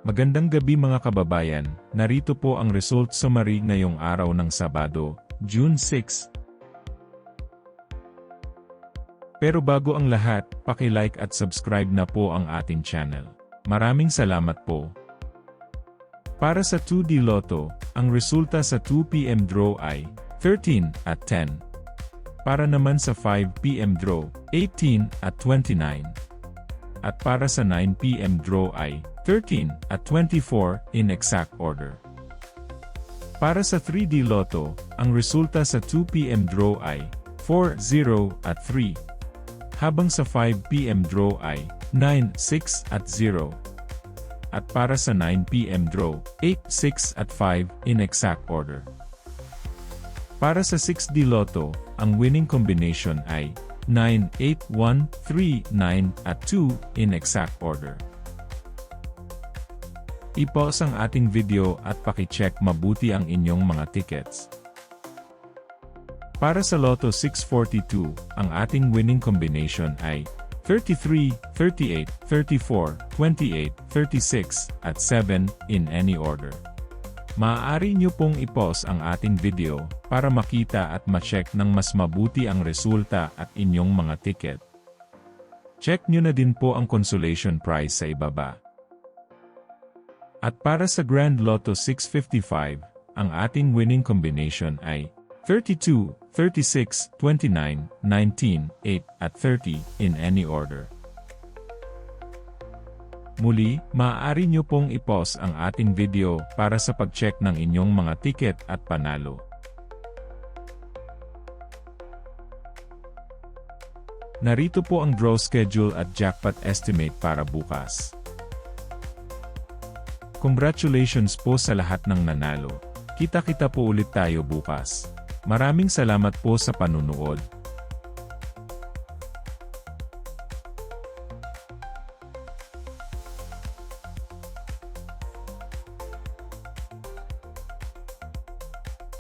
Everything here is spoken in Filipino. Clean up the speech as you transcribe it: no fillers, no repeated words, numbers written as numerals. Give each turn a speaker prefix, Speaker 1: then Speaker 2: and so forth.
Speaker 1: Magandang gabi mga kababayan, narito po ang result summary ngayong araw ng Sabado, June 6. Pero bago ang lahat, paki-like at subscribe na po ang ating channel. Maraming salamat po. Para sa 2D Lotto, ang resulta sa 2 PM draw ay 13 at 10. Para naman sa 5 PM draw, 18 at 29. At para sa 9 PM draw ay 13 at 24 in exact order. Para sa 3D Lotto, ang resulta sa 2 PM draw ay 4, 0 at 3. Habang sa 5 PM draw ay 9, 6 at 0. At para sa 9 PM draw, 8, 6 at 5 in exact order. Para sa 6D Lotto, ang winning combination ay 9, 8, 1, 3, 9 at 2 in exact order. I-pause ang ating video at paki-check mabuti ang inyong mga tickets. Para sa Lotto 642, ang ating winning combination ay 33, 38, 34, 28, 36, at 7 in any order. Maaari nyo pong i-pause ang ating video para makita at ma-check ng mas mabuti ang resulta at inyong mga ticket. Check nyo na din po ang consolation prize sa ibaba. At para sa Grand Lotto 655, ang ating winning combination ay 32, 36, 29, 19, 8, at 30 in any order. Muli, maaari nyo pong i-pause ang ating video para sa pag-check ng inyong mga ticket at panalo. Narito po ang draw schedule at jackpot estimate para bukas. Congratulations po sa lahat ng nanalo. Kita-kita po ulit tayo bukas. Maraming salamat po sa panunood.